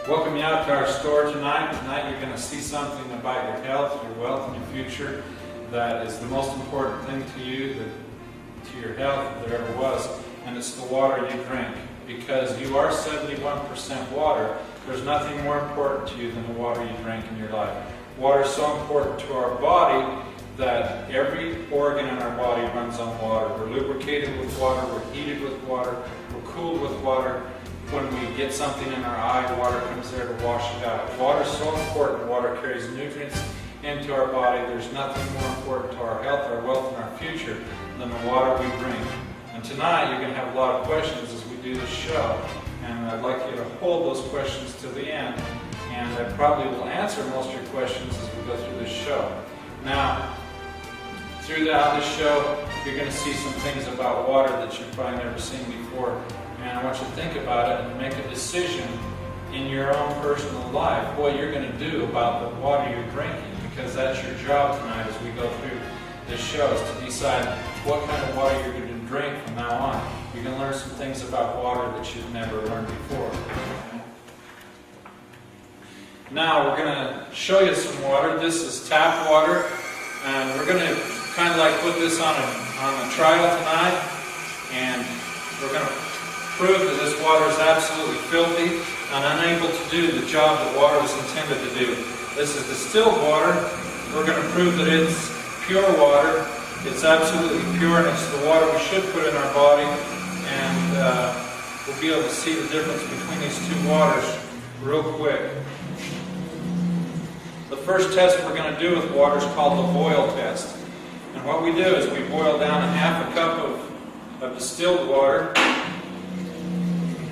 Welcome you out to our store tonight. Tonight you're going to see something about your health, your wealth, and your future that is the most important thing to you, to your health, if there ever was, and it's the water you drink. Because you are 71% water, there's nothing more important to you than the water you drink in your life. Water is so important to our body that every organ in our body runs on water. We're lubricated with water, we're heated with water, we're cooled with water. When we get something in our eye, water comes there to wash it out. Water is so important. Water carries nutrients into our body. There's nothing more important to our health, our wealth, and our future than the water we drink. And tonight you're going to have a lot of questions as we do this show. And I'd like you to hold those questions to the end. And I probably will answer most of your questions as we go through this show. Now, throughout this show, you're going to see some things about water that you've probably never seen before. And I want you to think about it and make a decision in your own personal life what you're going to do about the water you're drinking, because that's your job tonight as we go through this show, is to decide what kind of water you're going to drink from now on. You're going to learn some things about water that you've never learned before. Now we're going to show you some water. This is tap water, and we're going to kind of like put this on a trial tonight, and we're going to prove that this water is absolutely filthy and unable to do the job that water was intended to do. This is distilled water. We're going to prove that it's pure water. It's absolutely pure, and it's the water we should put in our body. And we'll be able to see the difference between these two waters real quick. The first test we're going to do with water is called the boil test. And what we do is we boil down a half a cup of distilled water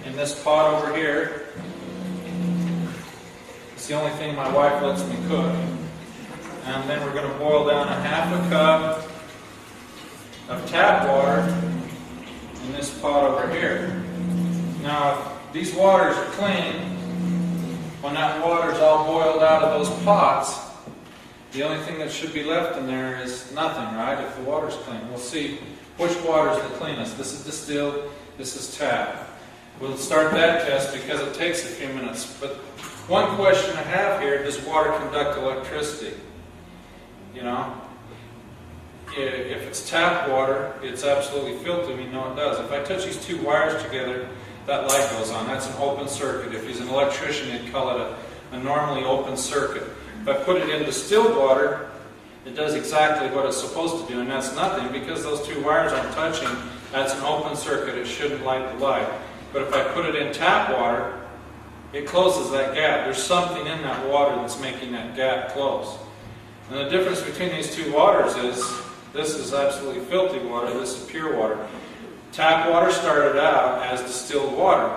in this pot over here. It's the only thing my wife lets me cook. And then we're going to boil down a half a cup of tap water in this pot over here. Now, if these waters are clean, when that water is all boiled out of those pots, the only thing that should be left in there is nothing, right? If the water's clean. We'll see which water is the cleanest. This is distilled, this is tap. We'll start that test because it takes a few minutes. But one question I have here, does water conduct electricity? You know, if it's tap water, it's absolutely filthy. We know it does. If I touch these two wires together, that light goes on. That's an open circuit. If he's an electrician, he'd call it a normally open circuit. If I put it in distilled water, it does exactly what it's supposed to do, and that's nothing because those two wires aren't touching. That's an open circuit. It shouldn't light the light. But if I put it in tap water, it closes that gap. There's something in that water that's making that gap close. And the difference between these two waters is this is absolutely filthy water, this is pure water. Tap water started out as distilled water.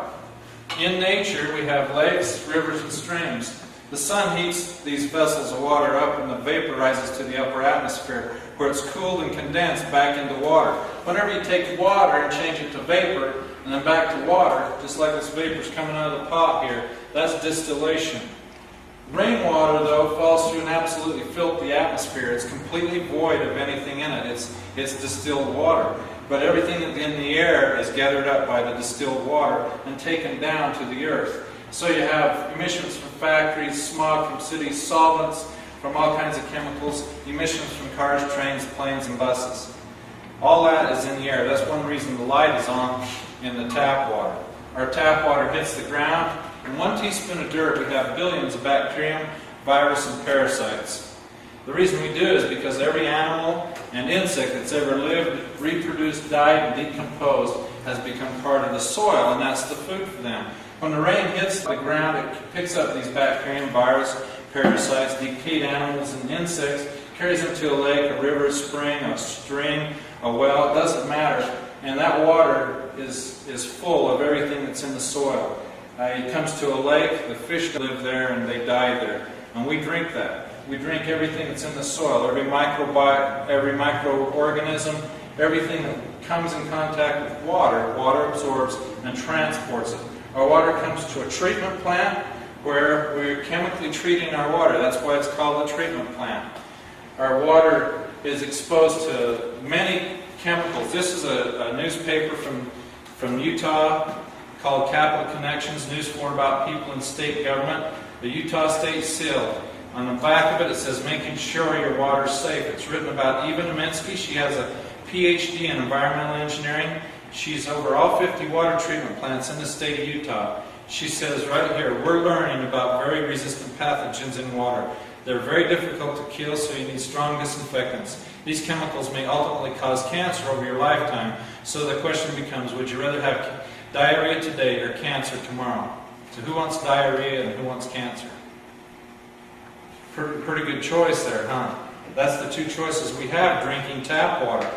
In nature, we have lakes, rivers, and streams. The sun heats these vessels of water up and the vapor rises to the upper atmosphere, where it's cooled and condensed back into water. Whenever you take water and change it to vapor, and then back to water, just like this vapor's coming out of the pot here, that's distillation. Rainwater, though, falls through an absolutely filthy atmosphere. It's completely void of anything in it. It's distilled water. But everything in the air is gathered up by the distilled water and taken down to the earth. So you have emissions from factories, smog from cities, solvents from all kinds of chemicals, emissions from cars, trains, planes, and buses. All that is in the air. That's one reason the light is on in the tap water. Our tap water hits the ground. In 1 teaspoon of dirt, we have billions of bacterium, virus, and parasites. The reason we do it is because every animal and insect that's ever lived, reproduced, died, and decomposed has become part of the soil, and that's the food for them. When the rain hits the ground, it picks up these bacterium, virus, parasites, decayed animals, and insects, carries them to a lake, a river, a spring, a stream, a well, it doesn't matter. And that water is full of everything that's in the soil. It comes to a lake, the fish live there and they die there. And we drink that. We drink everything that's in the soil, every microorganism, everything that comes in contact with water, water absorbs and transports it. Our water comes to a treatment plant where we're chemically treating our water. That's why it's called a treatment plant. Our water is exposed to many chemicals. This is a newspaper from Utah, called Capital Connections, news for about people in state government. The Utah State Seal. On the back of it, it says, making sure your water is safe. It's written about Eva Neminsky. She has a PhD in environmental engineering. She's over all 50 water treatment plants in the state of Utah. She says right here, we're learning about very resistant pathogens in water. They're very difficult to kill, so you need strong disinfectants. These chemicals may ultimately cause cancer over your lifetime. So the question becomes, would you rather have diarrhea today or cancer tomorrow? So who wants diarrhea and who wants cancer? Pretty good choice there, huh? That's the two choices we have, drinking tap water.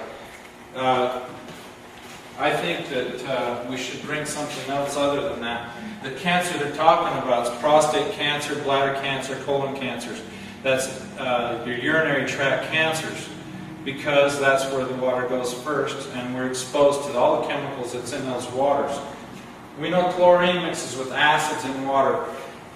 I think that we should drink something else other than that. The cancer they're talking about is prostate cancer, bladder cancer, colon cancers. That's your urinary tract cancers, because that's where the water goes first, and we're exposed to all the chemicals that's in those waters. We know chlorine mixes with acids in water,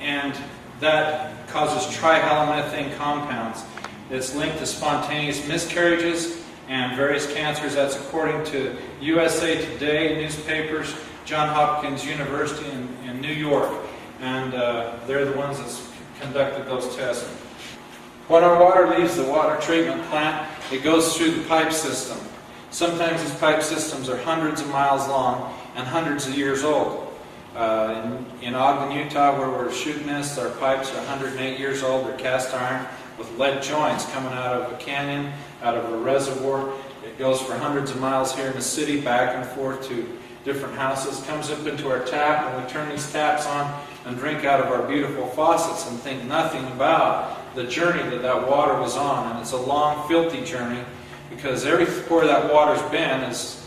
and that causes trihalomethane compounds. It's linked to spontaneous miscarriages and various cancers. That's according to USA Today newspapers, Johns Hopkins University in New York, and they're the ones that conducted those tests. When our water leaves the water treatment plant, it goes through the pipe system. Sometimes these pipe systems are hundreds of miles long and hundreds of years old. In Ogden, Utah, where we're shooting this, our pipes are 108 years old. They're cast iron with lead joints coming out of a canyon, out of a reservoir. It goes for hundreds of miles here in the city, back and forth to different houses, comes up into our tap, and we turn these taps on and drink out of our beautiful faucets and think nothing about the journey that water was on. And it's a long, filthy journey, because everywhere that water's been is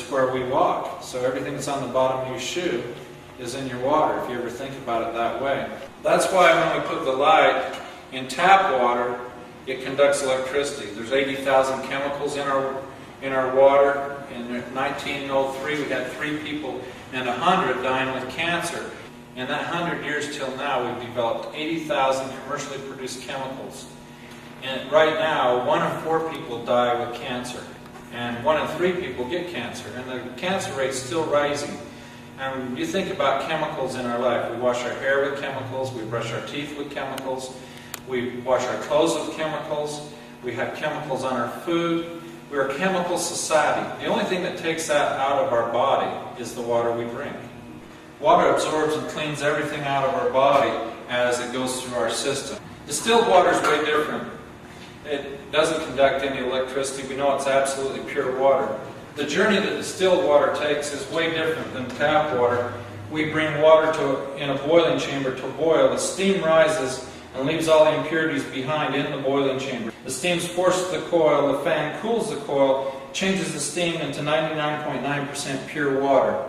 where we walk. So everything that's on the bottom of your shoe is in your water, if you ever think about it that way. That's why when we put the light in tap water, it conducts electricity. There's 80,000 chemicals in our water. In 1903, we had 3 people and 100 dying with cancer. In that 100 years till now, we've developed 80,000 commercially produced chemicals. And right now, 1 in 4 people die with cancer, and 1 in 3 people get cancer, and the cancer rate's still rising. And you think about chemicals in our life. We wash our hair with chemicals, we brush our teeth with chemicals, we wash our clothes with chemicals, we have chemicals on our food. We're a chemical society. The only thing that takes that out of our body is the water we drink. Water absorbs and cleans everything out of our body as it goes through our system. Distilled water is way different. It doesn't conduct any electricity. We know it's absolutely pure water. The journey that distilled water takes is way different than tap water. We bring water in a boiling chamber to boil. The steam rises and leaves all the impurities behind in the boiling chamber. The steam's forced to the coil, the fan cools the coil, changes the steam into 99.9% pure water.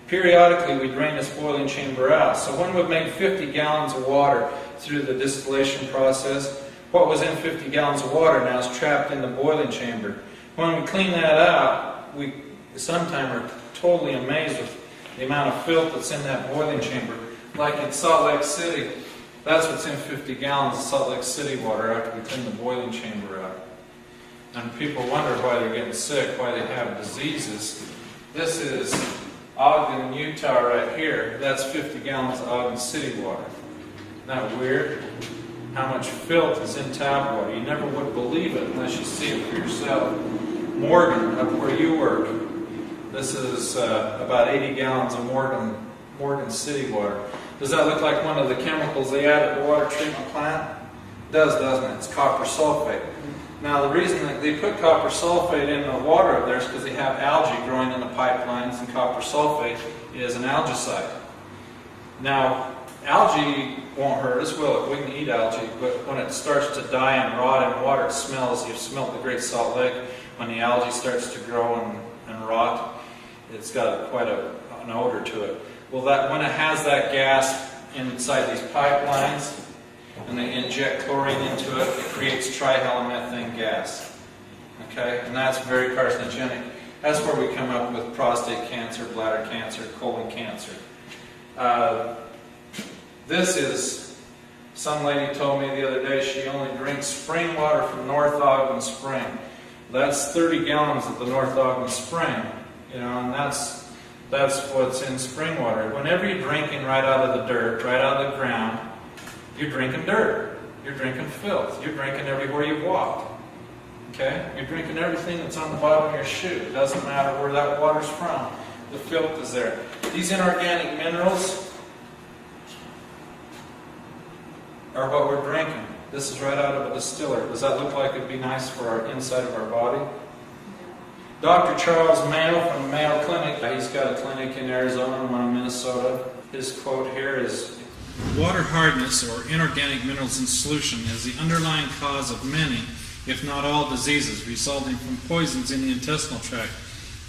Periodically, we drain this boiling chamber out. So when we make 50 gallons of water through the distillation process, what was in 50 gallons of water now is trapped in the boiling chamber. When we clean that out, we sometimes are totally amazed with the amount of filth that's in that boiling chamber. Like in Salt Lake City, that's what's in 50 gallons of Salt Lake City water after we clean the boiling chamber out. And people wonder why they're getting sick, why they have diseases. This is Ogden, Utah right here. That's 50 gallons of Ogden City water. Isn't that weird? How much filth is in tap water. You never would believe it unless you see it for yourself. Morgan, up where you work, this is about 80 gallons of Morgan City water. Does that look like one of the chemicals they add at the water treatment plant? It does, doesn't it? It's copper sulfate. Now the reason that they put copper sulfate in the water up there is because they have algae growing in the pipelines, and copper sulfate is an algicide. Now, algae won't hurt us, will it? We can eat algae, but when it starts to die and rot in water, it smells. You've smelled the Great Salt Lake. When the algae starts to grow and rot, it's got quite an odor to it. Well, when it has that gas inside these pipelines, and they inject chlorine into it, it creates trihalomethane gas. Okay? And that's very carcinogenic. That's where we come up with prostate cancer, bladder cancer, colon cancer. This is, some lady told me the other day she only drinks spring water from North Ogden Spring. That's 30 gallons at the North Ogden Spring, and that's That's what's in spring water. Whenever you're drinking right out of the dirt, right out of the ground, you're drinking dirt. You're drinking filth. You're drinking everywhere you've walked. Okay? You're drinking everything that's on the bottom of your shoe. It doesn't matter where that water's from. The filth is there. These inorganic minerals are what we're drinking. This is right out of a distiller. Does that look like it'd be nice for our inside of our body? Dr. Charles Mayo from the Mayo Clinic, he's got a clinic in Arizona and one in Minnesota. His quote here is, "Water hardness, or inorganic minerals in solution, is the underlying cause of many, if not all, diseases resulting from poisons in the intestinal tract.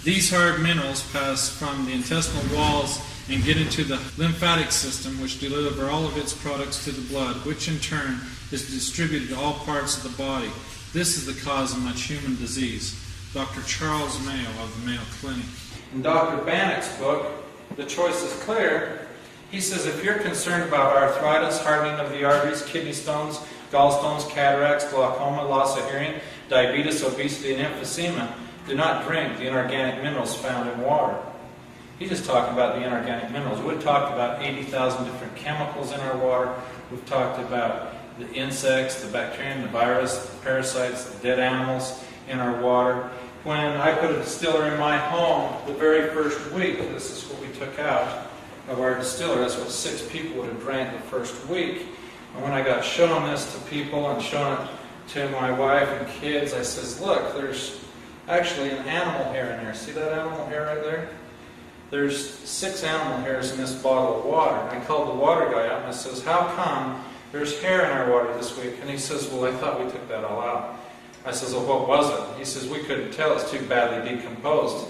These hard minerals pass from the intestinal walls and get into the lymphatic system, which deliver all of its products to the blood, which in turn is distributed to all parts of the body. This is the cause of much human disease." Dr. Charles Mayo of the Mayo Clinic. In Dr. Bannock's book, The Choice is Clear, he says if you're concerned about arthritis, hardening of the arteries, kidney stones, gallstones, cataracts, glaucoma, loss of hearing, diabetes, obesity, and emphysema, do not drink the inorganic minerals found in water. He's just talking about the inorganic minerals. We've talked about 80,000 different chemicals in our water. We've talked about the insects, the bacterium, the virus, the parasites, the dead animals in our water. When I put a distiller in my home the very first week, this is what we took out of our distiller. That's what 6 people would have drank the first week. And when I got shown this to people and shown it to my wife and kids, I says, look, there's actually an animal hair in there. See that animal hair right there? There's 6 animal hairs in this bottle of water. I called the water guy up and I says, how come there's hair in our water this week? And he says, well, I thought we took that all out. I says, well, what was it? He says, we couldn't tell. It's too badly decomposed.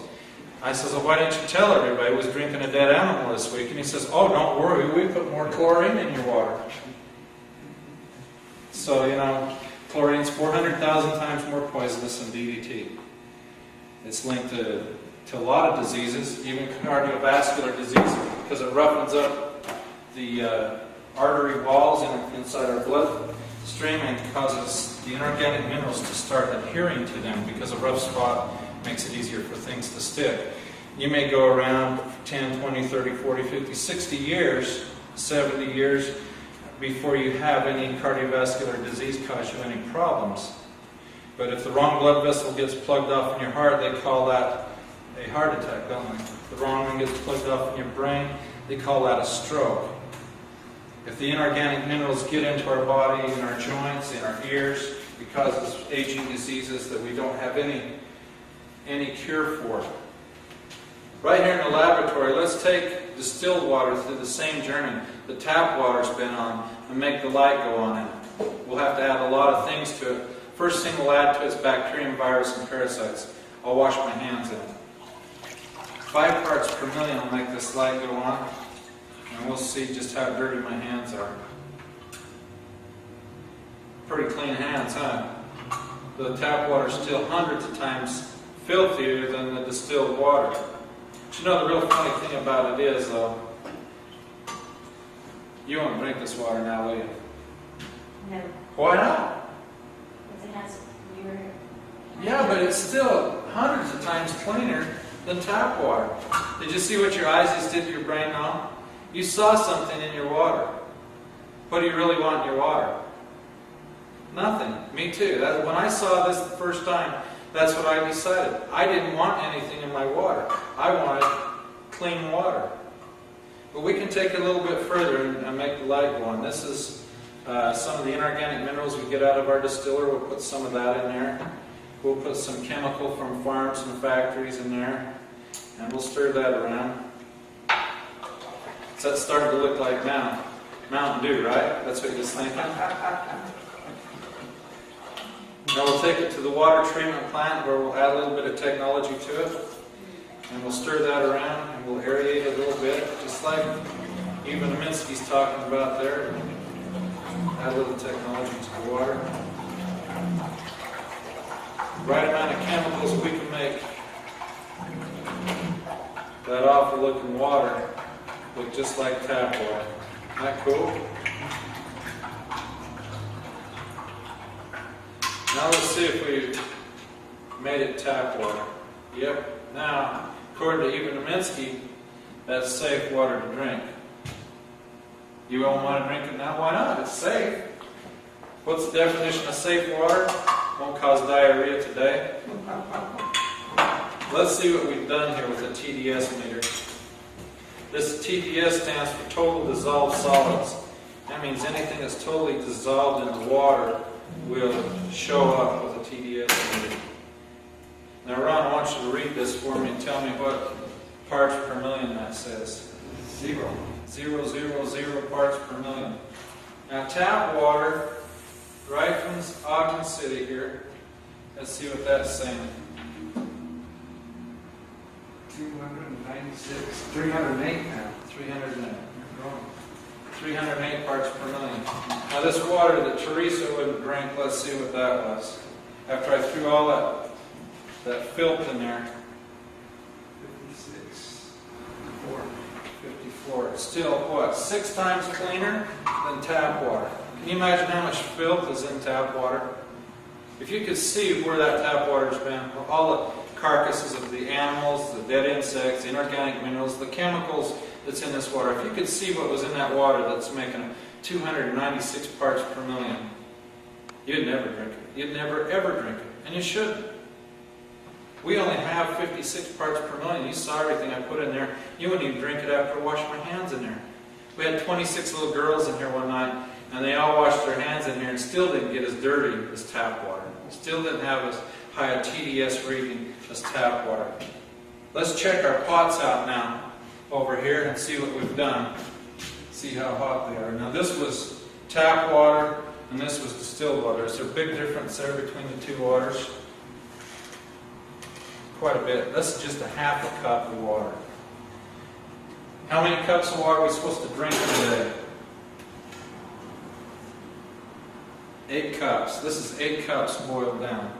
I says, well, why didn't you tell everybody was drinking a dead animal this week? And he says, oh, don't worry, we put more chlorine in your water. So, you know, chlorine's 400,000 times more poisonous than DDT. It's linked to a lot of diseases, even cardiovascular disease, because it roughens up the artery walls inside our bloodstream and causes the inorganic minerals to start adhering to them, because a rough spot makes it easier for things to stick. You may go around 10, 20, 30, 40, 50, 60 years, 70 years before you have any cardiovascular disease cause you any problems. But if the wrong blood vessel gets plugged off in your heart, they call that a heart attack, don't they? If the wrong one gets plugged off in your brain, they call that a stroke. If the inorganic minerals get into our body, in our joints, in our ears, it causes aging diseases that we don't have any cure for. Right here in the laboratory, let's take distilled water through the same journey the tap water's been on and make the light go on in it. We'll have to add a lot of things to it. First thing we'll add to it is bacterium, virus, and parasites. I'll wash my hands in it. 5 parts per million will make this light go on. And we'll see just how dirty my hands are. Pretty clean hands, huh? The tap water is still hundreds of times filthier than the distilled water. But you know the real funny thing about it is, though, you won't drink this water now, will you? No. Why not? Because it has urine. Yeah, but it's still hundreds of times cleaner than tap water. Did you see what your eyes just did to your brain now? You saw something in your water. What do you really want in your water? Nothing. Me too. When I saw this the first time, that's what I decided. I didn't want anything in my water. I wanted clean water. But we can take it a little bit further and make the light go on. This is some of the inorganic minerals we get out of our distiller. We'll put some of that in there. We'll put some chemical from farms and factories in there. And we'll stir that around. So that's starting to look like Mountain Dew, right? That's what you're thinking? Now we'll take it to the water treatment plant where we'll add a little bit of technology to it. And we'll stir that around and we'll aerate it a little bit, just like even Aminski's talking about there. Add a little technology to the water. Right amount of chemicals we can make that awful looking water look just like tap water. Isn't that cool? Now let's see if we made it tap water. Yep. Now, according to even Aminski, That's safe water to drink. You don't want to drink it now? Why not? It's safe. What's the definition of safe water? Won't cause diarrhea today. Let's see what we've done here with the TDS meter. This TDS stands for total dissolved solids. That means anything that's totally dissolved in the water will show up with a TDS meter. Now Ron, I want you to read this for me and tell me what parts per million that says. 0. 0, 0, 0 parts per million. Now tap water, right from Ogden City here. Let's see what that's saying. 296, 308 now. 308. 308 parts per million. Now this water that Teresa wouldn't drink, let's see what that was. After I threw all that filth in there. 56. 54. It's still, what, 6 times cleaner than tap water. Can you imagine how much filth is in tap water? If you could see where that tap water's been, all the carcasses of the animals, the dead insects, the inorganic minerals, the chemicals that's in this water, if you could see what was in that water that's making 296 parts per million, you'd never drink it. You'd never ever drink it. And you shouldn't. We only have 56 parts per million. You saw everything I put in there. You wouldn't even drink it after I washed my hands in there. We had 26 little girls in here one night, and they all washed their hands in here and still didn't get as dirty as tap water. Still didn't have as high a TDS reading as tap water. Let's check our pots out now over here and see what we've done. See how hot they are. Now this was tap water and this was distilled water. Is there a big difference there between the two waters? Quite a bit. That's just a half a cup of water. How many cups of water are we supposed to drink today? 8 cups. This is 8 cups boiled down.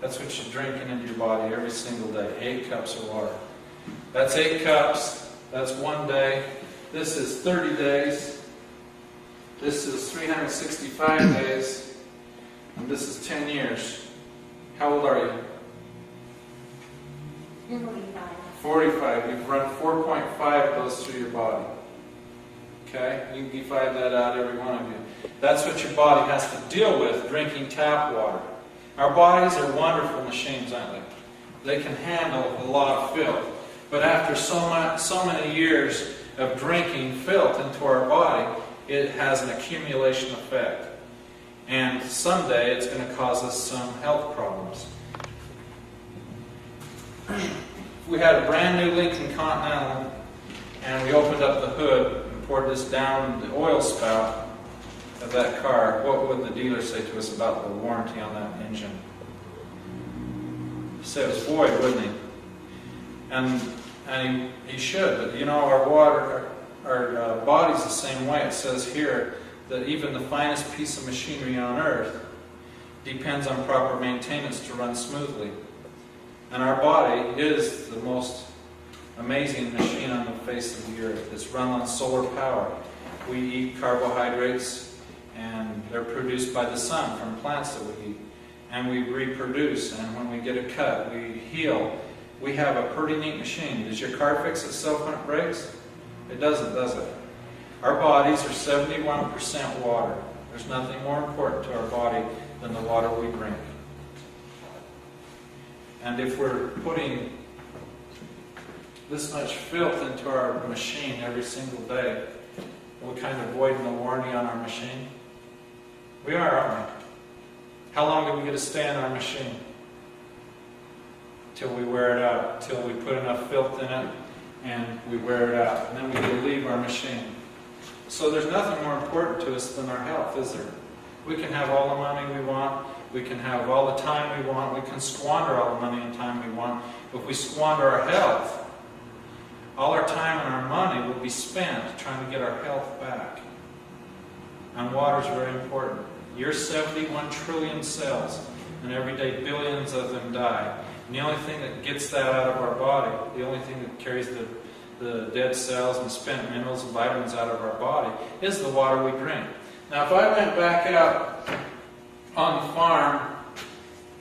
That's what you're drinking into your body every single day. 8 cups of water. That's 8 cups. That's 1 day. This is 30 days. This is 365 days. And this is 10 years. How old are you? 45. 45. You've run 4.5 goes through your body. Okay? You can divide that out, every one of you. That's what your body has to deal with drinking tap water. Our bodies are wonderful machines, aren't they? They can handle a lot of filth. But after so many years of drinking filth into our body, it has an accumulation effect. And someday it's going to cause us some health problems. If we had a brand new Lincoln Continental and we opened up the hood and poured this down the oil spout of that car, what would the dealer say to us about the warranty on that engine? He'd say it was void, wouldn't he? And he should, but you know, our body's the same way. It says here that even the finest piece of machinery on earth depends on proper maintenance to run smoothly. And our body is the most amazing machine on the face of the earth. It's run on solar power. We eat carbohydrates, and they're produced by the sun from plants that we eat. And we reproduce, and when we get a cut, we heal. We have a pretty neat machine. Does your car fix itself when it breaks? It doesn't, does it? Our bodies are 71% water. There's nothing more important to our body than the water we drink. And if we're putting this much filth into our machine every single day, are we kind of voiding the warranty on our machine? We are, aren't we? How long do we get to stay in our machine? Till we wear it out. Till we put enough filth in it and we wear it out. And then we get to leave our machine. So there's nothing more important to us than our health, is there? We can have all the money we want. We can have all the time we want. We can squander all the money and time we want. But if we squander our health, all our time and our money will be spent trying to get our health back. And water is very important. You're 71 trillion cells, and every day billions of them die. And the only thing that gets that out of our body, the only thing that carries the dead cells and spent minerals and vitamins out of our body is the water we drink. Now, if I went back out on the farm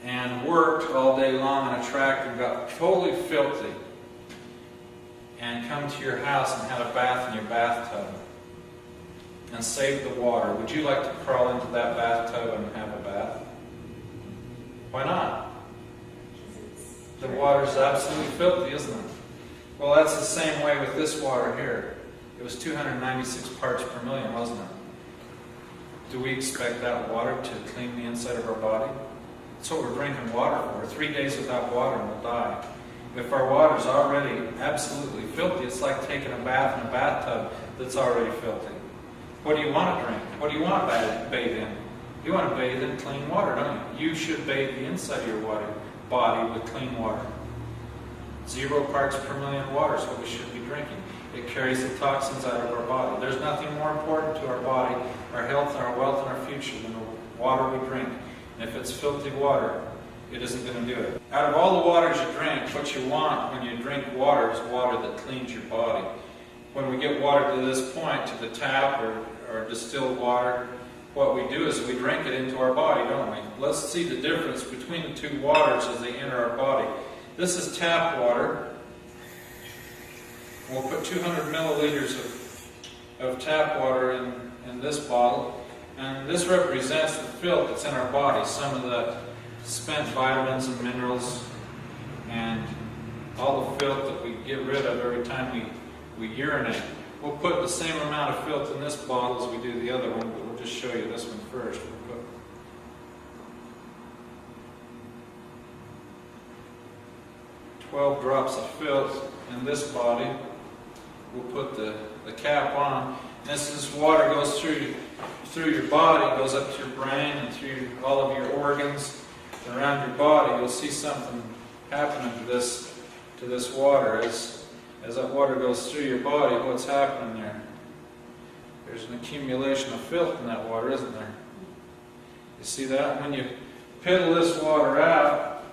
and worked all day long on a tractor and got totally filthy, and come to your house and had a bath in your bathtub and saved the water, would you like to crawl into that bathtub and have a bath? Why not? The water's absolutely filthy, isn't it? Well, that's the same way with this water here. It was 296 parts per million, wasn't it? Do we expect that water to clean the inside of our body? That's what we're drinking water for. 3 days without water and we'll die. If our water's already absolutely filthy, it's like taking a bath in a bathtub that's already filthy. What do you want to drink? What do you want to bathe in? You want to bathe in clean water, don't you? You should bathe the inside of your body with clean water. 0 parts per million water is what we should be drinking. It carries the toxins out of our body. There's nothing more important to our body, our health, our wealth, and our future than the water we drink. And if it's filthy water, it isn't going to do it. Out of all the waters you drink, what you want when you drink water is water that cleans your body. When we get water to this point, to the tap or distilled water, what we do is we drink it into our body, don't we? Let's see the difference between the two waters as they enter our body. This is tap water. We'll put 200 milliliters of tap water in this bottle. And this represents the filth that's in our body, some of the spent vitamins and minerals, and all the filth that we get rid of every time we urinate. We'll put the same amount of filth in this bottle as we do the other one, but we'll just show you this one first. We'll put 12 drops of filth in this body. We'll put the cap on. And as this water goes through your body, goes up to your brain and through all of your organs around your body, you'll see something happening to this water. As that water goes through your body, what's happening there? There's an accumulation of filth in that water, isn't there? You see that? When you piddle this water out,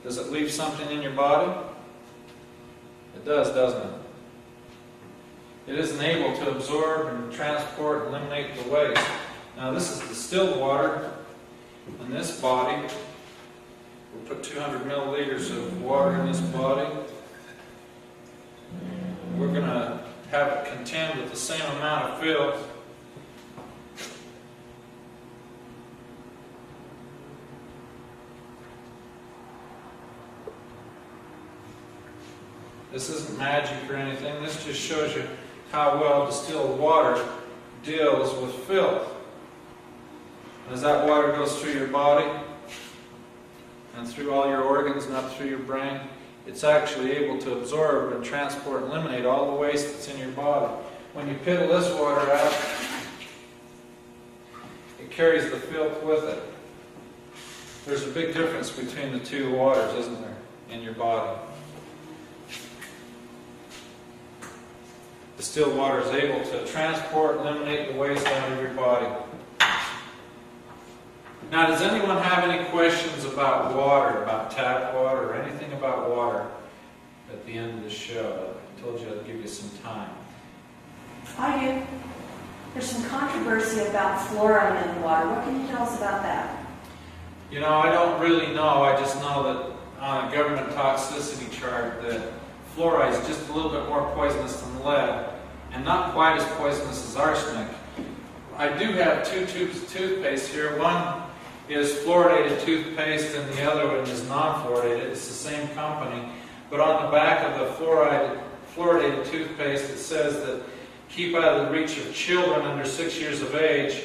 does it leave something in your body? It does, doesn't it? It isn't able to absorb and transport and eliminate the waste. Now this is distilled water in this body. We'll put 200 milliliters of water in this body. We're going to have it contend with the same amount of filth. This isn't magic or anything. This just shows you how well distilled water deals with filth. As that water goes through your body and through all your organs and up through your brain, it's actually able to absorb and transport and eliminate all the waste that's in your body. When you piddle this water out, it carries the filth with it. There's a big difference between the two waters, isn't there, in your body? Distilled water is able to transport and eliminate the waste out of your body. Now, does anyone have any questions about water, about tap water, or anything about water at the end of the show? I told you I'd give you some time. I do. There's some controversy about fluoride in the water. What can you tell us about that? You know, I don't really know. I just know that on a government toxicity chart that fluoride is just a little bit more poisonous than lead, and not quite as poisonous as arsenic. I do have 2 tubes of toothpaste here. One is fluoridated toothpaste and the other one is non-fluoridated. It's the same company. But on the back of the fluoridated toothpaste it says that keep out of the reach of children under 6 years of age,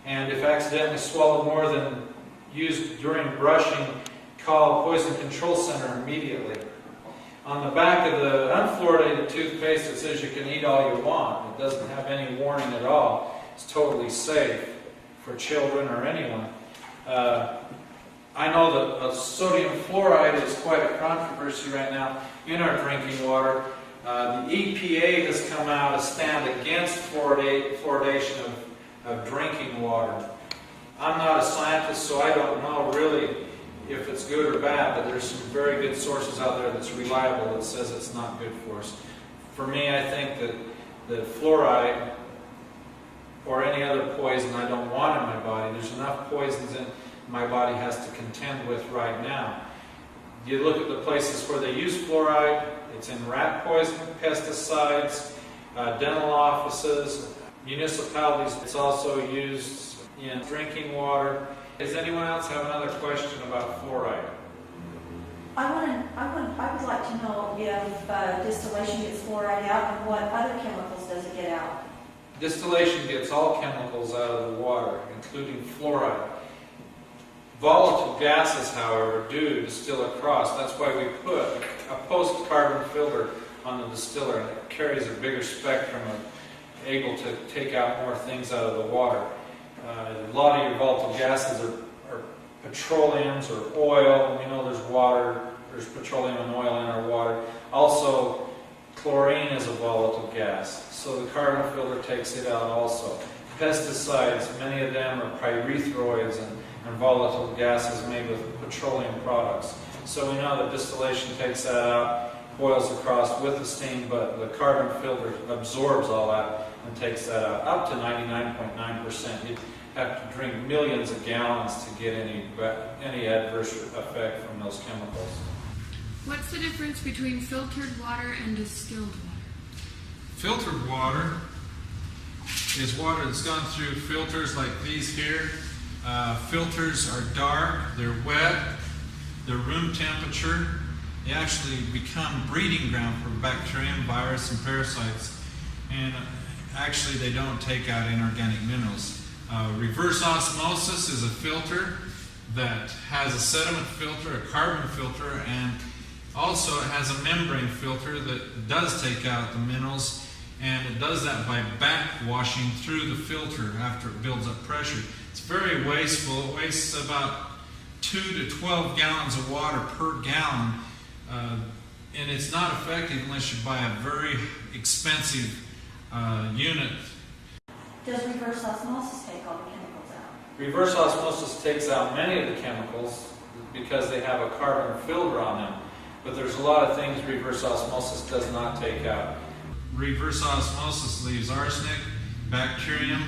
and if accidentally swallowed more than used during brushing, call Poison Control Center immediately. On the back of the unfluoridated toothpaste it says you can eat all you want. It doesn't have any warning at all. It's totally safe for children or anyone. I know that sodium fluoride is quite a controversy right now in our drinking water. The EPA has come out a stand against fluoridation of drinking water. I'm not a scientist, so I don't know really if it's good or bad, but there's some very good sources out there that's reliable that says it's not good for us. For me, I think that fluoride or any other poison I don't want in my body, there's enough poisons in my body has to contend with right now. You look at the places where they use fluoride, it's in rat poison, pesticides, dental offices, municipalities. It's also used in drinking water. Does anyone else have another question about fluoride? I would like to know if distillation gets fluoride out, and what other chemicals does it get out? Distillation gets all chemicals out of the water, including fluoride. Volatile gases, however, do distill across. That's why we put a post-carbon filter on the distiller, and it carries a bigger spectrum of able to take out more things out of the water. A lot of your volatile gases are petroleums or oil. We know there's water, there's petroleum and oil in our water. Also, chlorine is a volatile gas, so the carbon filter takes it out also. Pesticides, many of them are pyrethroids and volatile gases made with petroleum products. So we know that distillation takes that out, boils across with the steam, but the carbon filter absorbs all that and takes that out, up to 99.9%. You'd have to drink millions of gallons to get any adverse effect from those chemicals. What's the difference between filtered water and distilled water? Filtered water is water that's gone through filters like these here. Filters are dark, they're wet, they're room temperature. They actually become breeding ground for bacterium, virus, and parasites. And actually they don't take out inorganic minerals. Reverse osmosis is a filter that has a sediment filter, a carbon filter, and also it has a membrane filter that does take out the minerals, and it does that by backwashing through the filter after it builds up pressure. It's very wasteful. It wastes about 2 to 12 gallons of water per gallon, and it's not effective unless you buy a very expensive unit. Does reverse osmosis take all the chemicals out? Reverse osmosis takes out many of the chemicals because they have a carbon filter on them. But there's a lot of things reverse osmosis does not take out. Reverse osmosis leaves arsenic, bacterium.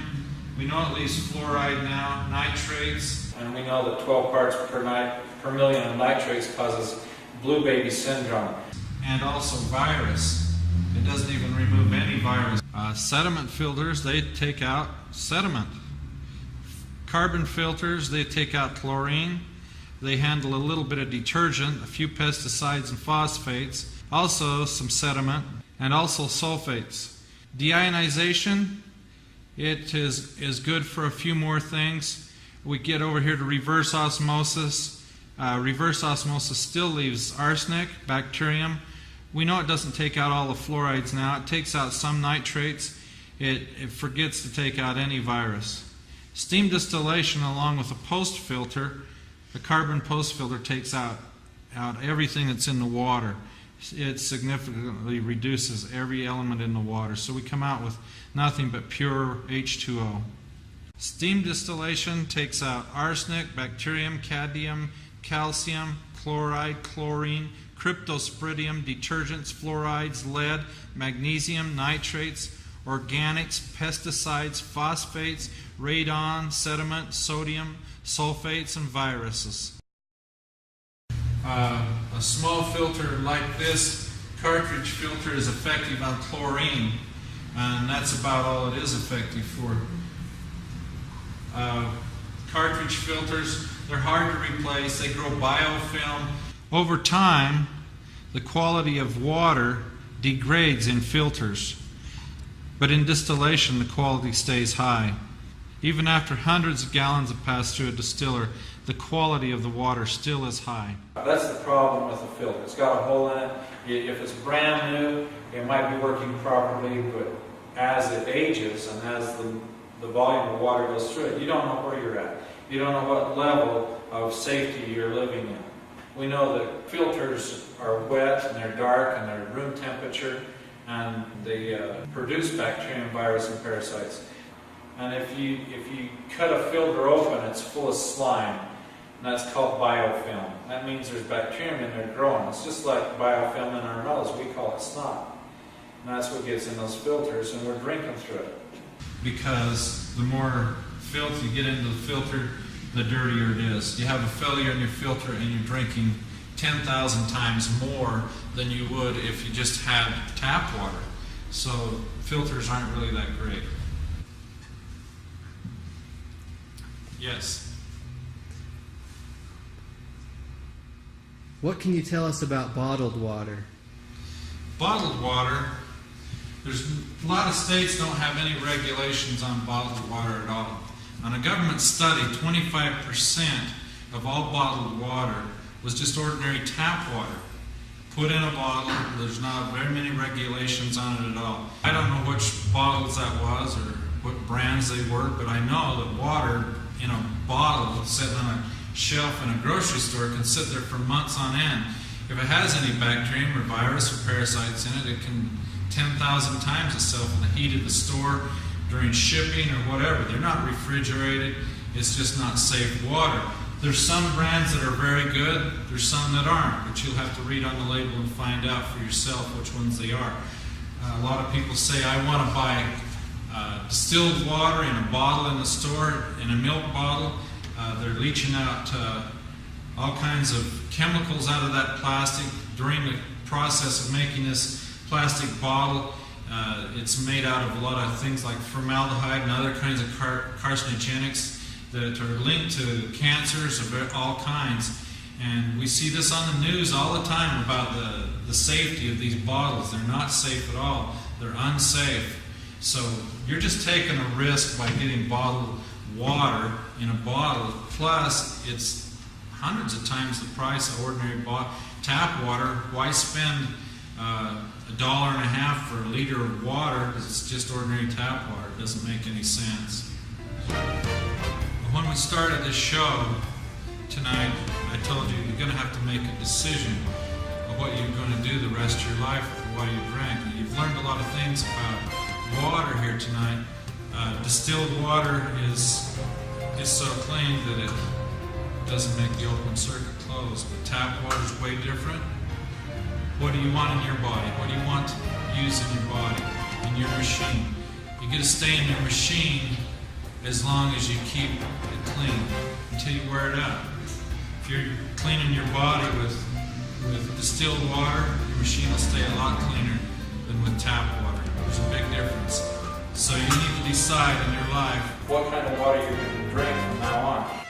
We know it leaves fluoride now, nitrates, and we know that 12 parts per million of nitrates causes blue baby syndrome. And also virus. It doesn't even remove any virus. Sediment filters, they take out sediment. Carbon filters, they take out chlorine. They handle a little bit of detergent, a few pesticides and phosphates, also some sediment, and also sulfates. Deionization, it is good for a few more things. We get over here to reverse osmosis. Reverse osmosis still leaves arsenic, bacterium. We know it doesn't take out all the fluorides now. It takes out some nitrates. It forgets to take out any virus. Steam distillation, along with a post filter, the carbon post filter takes out everything that's in the water. It significantly reduces every element in the water. So we come out with nothing but pure H2O. Steam distillation takes out arsenic, bacterium, cadmium, calcium, chloride, chlorine, cryptosporidium, detergents, fluorides, lead, magnesium, nitrates, organics, pesticides, phosphates, radon, sediment, sodium, sulfates, and viruses. A small filter like this cartridge filter is effective on chlorine, and that's about all it is effective for. Cartridge filters, they're hard to replace. They grow biofilm. Over time, the quality of water degrades in filters, but in distillation, the quality stays high. Even after hundreds of gallons have passed through a distiller, the quality of the water still is high. That's the problem with the filter. It's got a hole in it. If it's brand new, it might be working properly, but as it ages and as the volume of water goes through it, you don't know where you're at. You don't know what level of safety you're living in. We know that filters are wet and they're dark and they're room temperature, and they produce bacterium, virus, and parasites. And if you cut a filter open, it's full of slime, and that's called biofilm. That means there's bacterium in there growing. It's just like biofilm in our nose. We call it snot. And that's what gets in those filters, and we're drinking through it. Because the more filth you get into the filter, the dirtier it is. You have a failure in your filter and you're drinking 10,000 times more than you would if you just had tap water. So filters aren't really that great. Yes? What can you tell us about bottled water? Bottled water, there's a lot of states don't have any regulations on bottled water at all. On a government study, 25% of all bottled water was just ordinary tap water. Put in a bottle, there's not very many regulations on it at all. I don't know which bottles that was or what brands they were, but I know that water in a bottle sitting on a shelf in a grocery store can sit there for months on end. If it has any bacterium or virus or parasites in it, it can 10,000 times itself in the heat of the store during shipping or whatever. They're not refrigerated. It's just not safe water. There's some brands that are very good. There's some that aren't, but you'll have to read on the label and find out for yourself which ones they are. A lot of people say, I want to buy distilled water in a bottle in the store, in a milk bottle. They're leaching out all kinds of chemicals out of that plastic. During the process of making this plastic bottle, it's made out of a lot of things like formaldehyde and other kinds of carcinogenics that are linked to cancers of all kinds. And we see this on the news all the time about the safety of these bottles. They're not safe at all. They're unsafe. So you're just taking a risk by getting bottled water in a bottle. Plus, it's hundreds of times the price of ordinary tap water. Why spend $1.50 for a liter of water because it's just ordinary tap water? It doesn't make any sense. When we started this show tonight, I told you you're going to have to make a decision of what you're going to do the rest of your life with what you drank. You've learned a lot of things about water here tonight. Distilled water is so clean that it doesn't make the open circuit close, but tap water is way different. What do you want in your body? What do you want to use in your body, in your machine? You get to stay in your machine as long as you keep it clean until you wear it out. If you're cleaning your body with distilled water, your machine will stay a lot cleaner than with tap water. There's a big difference. So you need to decide in your life what kind of water you're going to drink from now on.